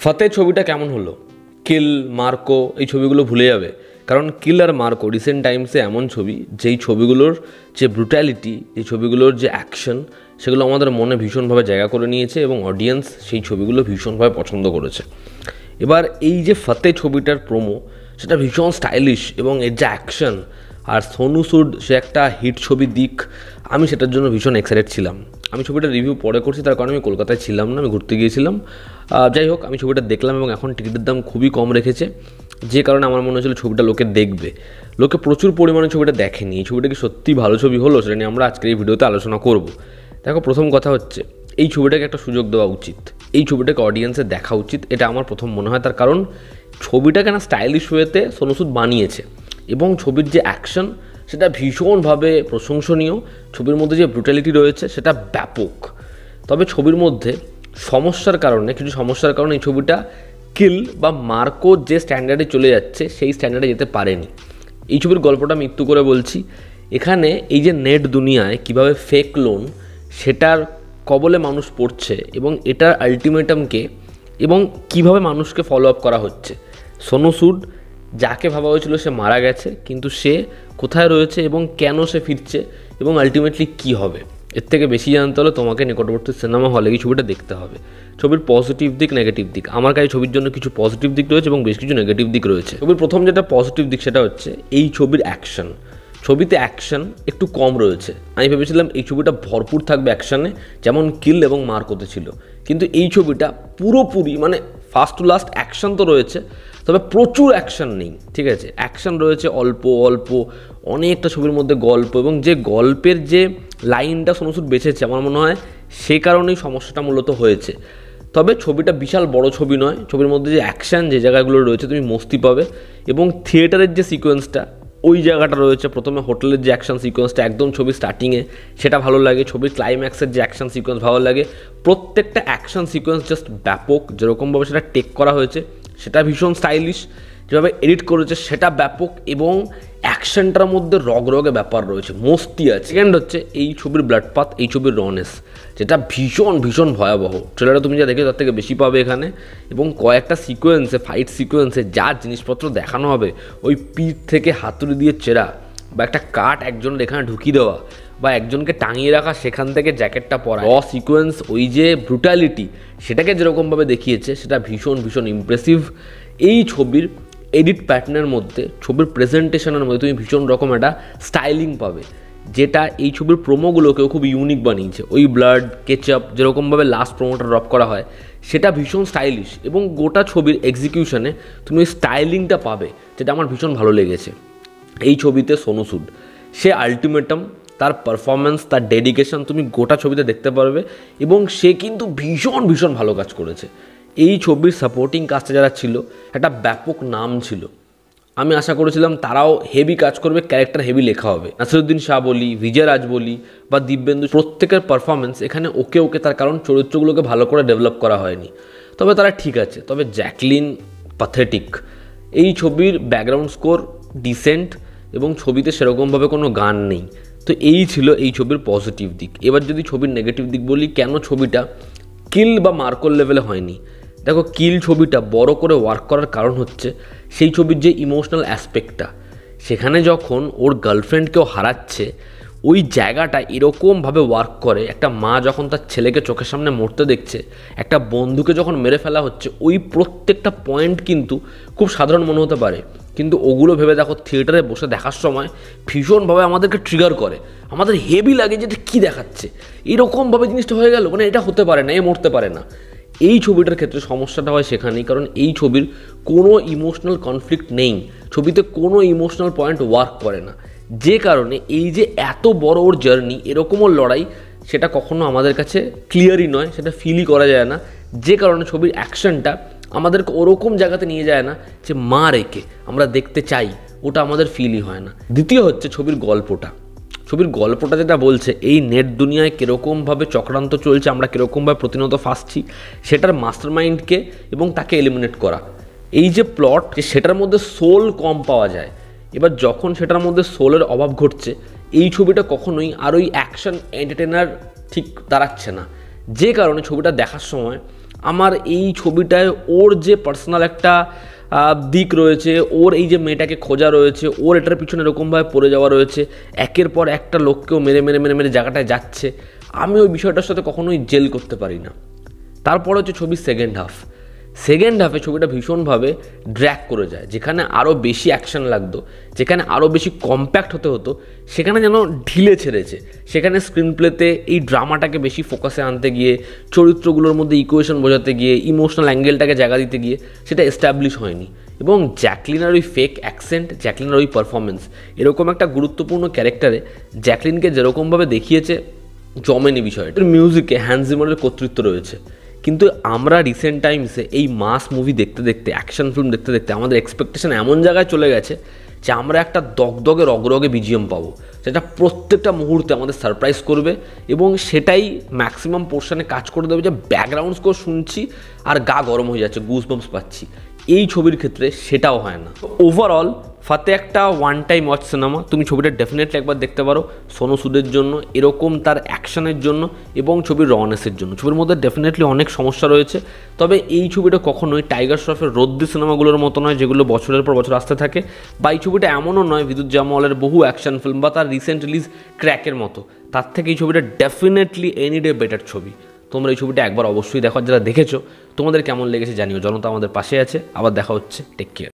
ফতে ছবিটা কেমন হলো? কিল, মার্কো এই ছবিগুলো ভুলে যাবে, কারণ কিল আর মার্কো রিসেন্ট টাইমসে এমন ছবি যেই ছবিগুলোর যে ব্রুটালিটি, যে ছবিগুলোর যে অ্যাকশন, সেগুলো আমাদের মনে ভীষণভাবে জায়গা করে নিয়েছে এবং অডিয়েন্স সেই ছবিগুলো ভীষণভাবে পছন্দ করেছে। এবার এই যে ফতে ছবিটার প্রোমো, সেটা ভীষণ স্টাইলিশ এবং এর যে অ্যাকশন আর সোনু সুড সে একটা হিট ছবির দিক, আমি সেটার জন্য ভীষণ এক্সাইটেড ছিলাম। আমি ছবিটার রিভিউ পরে করছি, তার কারণ আমি কলকাতায় ছিলাম না, আমি ঘুরতে গিয়েছিলাম। যাই হোক, আমি ছবিটা দেখলাম এবং এখন টিকিটের দাম খুবই কম রেখেছে, যে কারণে আমার মনে হচ্ছিল ছবিটা লোকে দেখবে। লোকে প্রচুর পরিমাণে ছবিটা দেখেনি। এই ছবিটা কি সত্যি ভালো ছবি হলো, সেটা নিয়ে আমরা আজকের এই ভিডিওতে আলোচনা করব। দেখো, প্রথম কথা হচ্ছে এই ছবিটাকে একটা সুযোগ দেওয়া উচিত, এই ছবিটাকে অডিয়েন্সে দেখা উচিত, এটা আমার প্রথম মনে হয়। তার কারণ ছবিটাকে না স্টাইলিশ ওয়েতে সোনু সুদ বানিয়েছে এবং ছবির যে অ্যাকশন সেটা ভীষণভাবে প্রশংসনীয়। ছবির মধ্যে যে ব্রুটালিটি রয়েছে সেটা ব্যাপক। তবে ছবির মধ্যে কিছু সমস্যার কারণে এই ছবিটা কিল বা মার্কো যে স্ট্যান্ডার্ডে চলে যাচ্ছে সেই স্ট্যান্ডার্ডে যেতে পারেনি। এই ছবির গল্পটা আমি একটু করে বলছি। এখানে এই যে নেট দুনিয়ায় কিভাবে ফেক লোন, সেটার কবলে মানুষ পড়ছে এবং এটার আলটিমেটামকে এবং কিভাবে মানুষকে ফলো আপ করা হচ্ছে। সোনু সুড যাকে ভাবা হয়েছিল সে মারা গেছে, কিন্তু সে কোথায় রয়েছে এবং কেন সে ফিরছে এবং আলটিমেটলি কী হবে, এর থেকে বেশি জানতে হলে তোমাকে নিকটবর্তী সিনেমা হলে এই ছবিটা দেখতে হবে। ছবির পজিটিভ দিক, নেগেটিভ দিক, আমার কাছে ছবির জন্য কিছু পজিটিভ দিক রয়েছে এবং বেশ কিছু নেগেটিভ দিক রয়েছে। ছবির প্রথম যেটা পজিটিভ দিক সেটা হচ্ছে এই ছবির অ্যাকশন। ছবিতে অ্যাকশন একটু কম রয়েছে। আমি ভেবেছিলাম এই ছবিটা ভরপুর থাকবে অ্যাকশানে, যেমন কিল এবং মার্কোতে ছিল, কিন্তু এই ছবিটা পুরোপুরি মানে ফার্স্ট টু লাস্ট অ্যাকশন তো রয়েছে, তবে প্রচুর অ্যাকশন নেই। ঠিক আছে, অ্যাকশন রয়েছে অল্প অল্প, অনেকটা ছবির মধ্যে গল্প, এবং যে গল্পের যে লাইনটা সোনু সুদ বেছেছে আমার মনে হয় সে কারণেই সমস্যাটা মূলত হয়েছে। তবে ছবিটা বিশাল বড় ছবি নয়, ছবির মধ্যে যে অ্যাকশান যে জায়গাগুলো রয়েছে তুমি মস্তি পাবে, এবং থিয়েটারের যে সিকোয়েন্সটা ওই জায়গাটা রয়েছে, প্রথমে হোটেলের যে অ্যাকশন সিকোয়েন্সটা একদম ছবির স্টার্টিংয়ে সেটা ভালো লাগে, ছবির ক্লাইম্যাক্সের যে অ্যাকশন সিকোয়েন্স ভালো লাগে, প্রত্যেকটা অ্যাকশন সিকোয়েন্স জাস্ট ব্যাপক। যেরকমভাবে সেটা টেক করা হয়েছে সেটা ভীষণ স্টাইলিশ, যেভাবে এডিট করেছে সেটা ব্যাপক, এবং অ্যাকশনটার মধ্যে রগে ব্যাপার রয়েছে, মস্তি আছে। সেকেন্ড হচ্ছে এই ছবির ব্লাডপাত, এই ছবির রনেস, যেটা ভীষণ ভীষণ ভয়াবহ। ট্রেলারটা তুমি যা দেখে তার থেকে বেশি পাবে এখানে, এবং কয়েকটা সিকোয়েন্সে, ফাইট সিকোয়েন্সে যা জিনিসপত্র দেখানো হবে, ওই পিঠ থেকে হাতুড়ি দিয়ে চেরা, বা একটা কাঠ একজনের এখানে ঢুকিয়ে দেওয়া, বা একজনকে টাঙিয়ে রাখা সেখান থেকে জ্যাকেটটা পরা, সিকোয়েন্স, ওই যে ব্রুটালিটি সেটাকে যেরকমভাবে দেখিয়েছে সেটা ভীষণ ভীষণ ইমপ্রেসিভ। এই ছবির এডিট প্যাটার্নের মধ্যে, ছবির প্রেজেন্টেশনের মধ্যে তুমি ভীষণ রকম একটা স্টাইলিং পাবে, যেটা এই ছবির প্রোমোগুলোকেও খুব ইউনিক বানিয়েছে। ওই ব্লাড, কেচাপ যেরকমভাবে লাস্ট প্রোমোটা ড্রপ করা হয় সেটা ভীষণ স্টাইলিশ, এবং গোটা ছবির এক্সিকিউশনে তুমি ওই স্টাইলিংটা পাবে, যেটা আমার ভীষণ ভালো লেগেছে। এই ছবিতে সোনু সুড সে আলটিমেটাম, তার পারফরমেন্স, তার ডেডিকেশন তুমি গোটা ছবিতে দেখতে পারবে, এবং সে কিন্তু ভীষণ ভীষণ ভালো কাজ করেছে। এই ছবির সাপোর্টিং কাস্টে যারা ছিল একটা ব্যাপক নাম ছিল। আমি আশা করেছিলাম তারাও হেভি কাজ করবে, ক্যারেক্টার হেভি লেখা হবে। নাসিরুদ্দিন শাহ বলি, বিজয় রাজ বলি বা দিব্যেন্দু, প্রত্যেকের পারফরমেন্স এখানে ওকে, তার কারণ চরিত্রগুলোকে ভালো করে ডেভেলপ করা হয়নি, তবে তারা ঠিক আছে। তবে জ্যাকলিন প্যাথেটিক। এই ছবির ব্যাকগ্রাউন্ড স্কোর ডিসেন্ট, এবং ছবিতে সেরকমভাবে কোনো গান নেই। তো এই ছিল এই ছবির পজিটিভ দিক। এবার যদি ছবির নেগেটিভ দিক বলি, কেন ছবিটা কিল বা মার্কোর লেভেলে হয়নি। দেখো, কিল ছবিটা বড় করে ওয়ার্ক করার কারণ হচ্ছে সেই ছবির যে ইমোশনাল অ্যাসপেক্টটা, সেখানে যখন ওর গার্লফ্রেন্ডকেও হারাচ্ছে, ওই জায়গাটা এরকমভাবে ওয়ার্ক করে। একটা মা যখন তার ছেলেকে চোখের সামনে মরতে দেখছে, একটা বন্ধুকে যখন মেরে ফেলা হচ্ছে, ওই প্রত্যেকটা পয়েন্ট কিন্তু খুব সাধারণ মনে হতে পারে, কিন্তু ওগুলো ভেবে দেখো থিয়েটারে বসে দেখার সময় ভীষণভাবে আমাদেরকে ট্রিগার করে, আমাদের হেভি লাগে যে এটা কী দেখাচ্ছে, এরকমভাবে জিনিসটা হয়ে গেল, মানে এটা হতে পারে না, এ মরতে পারে না। এই ছবিটার ক্ষেত্রে সমস্যাটা হয় সেখানেই, কারণ এই ছবির কোনো ইমোশনাল কনফ্লিক্ট নেই, ছবিতে কোনো ইমোশনাল পয়েন্ট ওয়ার্ক করে না, যে কারণে এই যে এত বড় ওর জার্নি, এরকমও লড়াই, সেটা কখনো আমাদের কাছে ক্লিয়ারই নয়, সেটা ফিলই করা যায় না, যে কারণে ছবির অ্যাকশনটা আমাদেরকে ওরকম জায়গাতে নিয়ে যায় না যে মা রেখে আমরা দেখতে চাই, ওটা আমাদের ফিলই হয় না। দ্বিতীয় হচ্ছে ছবির গল্পটা যেটা বলছে এই নেট দুনিয়ায় কীরকমভাবে চক্রান্ত চলছে, আমরা কীরকমভাবে প্রতিনিয়ত ফাঁসছি, সেটার মাস্টারমাইন্ডকে এবং তাকে এলিমিনেট করা। এই যে প্লট, সেটার মধ্যে সোল কম পাওয়া যায়। এবার যখন সেটার মধ্যে সোলের অভাব ঘটছে, এই ছবিটা কখনোই আর ওই অ্যাকশন এন্টারটেনার ঠিক দাঁড়াচ্ছে না, যে কারণে ছবিটা দেখার সময় আমার এই ছবিটায় ওর যে পার্সোনাল একটা দিক রয়েছে, ওর এই যে মেয়েটাকে খোঁজা রয়েছে, ওর এটার পিছনে এরকমভাবে পড়ে যাওয়া রয়েছে, একের পর একটা লোককেও মেরে মেরে মেরে মেরে জায়গাটায় যাচ্ছে, আমি ওই বিষয়টার সাথে কখনোই জেল করতে পারি না। তারপর হচ্ছে ছবির সেকেন্ড হাফে ছবিটা ভীষণভাবে ড্র্যাগ করে যায়, যেখানে আরও বেশি অ্যাকশন লাগতো, যেখানে আরও বেশি কম্প্যাক্ট হতে হতো, সেখানে যেন ঢিলে ছেড়েছে। সেখানে স্ক্রিন প্লেতে এই ড্রামাটাকে বেশি ফোকাসে আনতে গিয়ে, চরিত্রগুলোর মধ্যে ইকুয়েশন বোঝাতে গিয়ে, ইমোশনাল অ্যাঙ্গেলটাকে জায়গা দিতে গিয়ে সেটা এস্টাবলিশ হয়নি। এবং জ্যাকলিনের ওই ফেক অ্যাকসেন্ট, জ্যাকলিনের ওই পারফরমেন্স, এরকম একটা গুরুত্বপূর্ণ ক্যারেক্টারে জ্যাকলিনকে যেরকমভাবে দেখিয়েছে, জমেনি বিষয়টা। মিউজিকে হ্যান্স জিমারের কর্তৃত্ব রয়েছে, কিন্তু আমরা রিসেন্ট টাইমসে এই মাস মুভি দেখতে দেখতে, অ্যাকশন ফিল্ম দেখতে দেখতে আমাদের এক্সপেকটেশন এমন জায়গায় চলে গেছে যে আমরা একটা দগদগে রগরগে বিজিএম পাবো, যেটা প্রত্যেকটা মুহূর্তে আমাদের সারপ্রাইজ করবে এবং সেটাই ম্যাক্সিমাম পোর্শনে কাজ করে দেবে যে ব্যাকগ্রাউন্ড স্কোর শুনছি আর গা গরম হয়ে যাচ্ছে, গুজবাম্পস পাচ্ছি। এই ছবির ক্ষেত্রে সেটাও হয় না। ওভারঅল ফাতে একটা ওয়ান টাইম ওয়াচ সিনেমা, তুমি ছবিটা ডেফিনেটলি একবার দেখতে পারো সোনু সুদের জন্য, এরকম তার অ্যাকশনের জন্য এবং ছবির রনেসের জন্য। ছবির মধ্যে ডেফিনেটলি অনেক সমস্যা রয়েছে, তবে এই ছবিটা কখনোই টাইগার শ্রফের রোদ্দি সিনেমাগুলোর মতো নয় যেগুলো বছরের পর বছর আসতে থাকে, বা এই ছবিটা এমনও নয় বিদ্যুৎ জামওয়ালের বহু অ্যাকশন ফিল্ম বা তার রিসেন্ট রিলিজ ক্র্যাকের মতো। তার থেকে এই ছবিটা ডেফিনেটলি এনি ডে বেটার ছবি। তোমরা এই ছবিটা একবার অবশ্যই দেখো, যারা দেখেছো তোমাদের কেমন লেগেছে জানিও। জনতা আমাদের পাশে আছে, আবার দেখা হচ্ছে, টেক কেয়ার।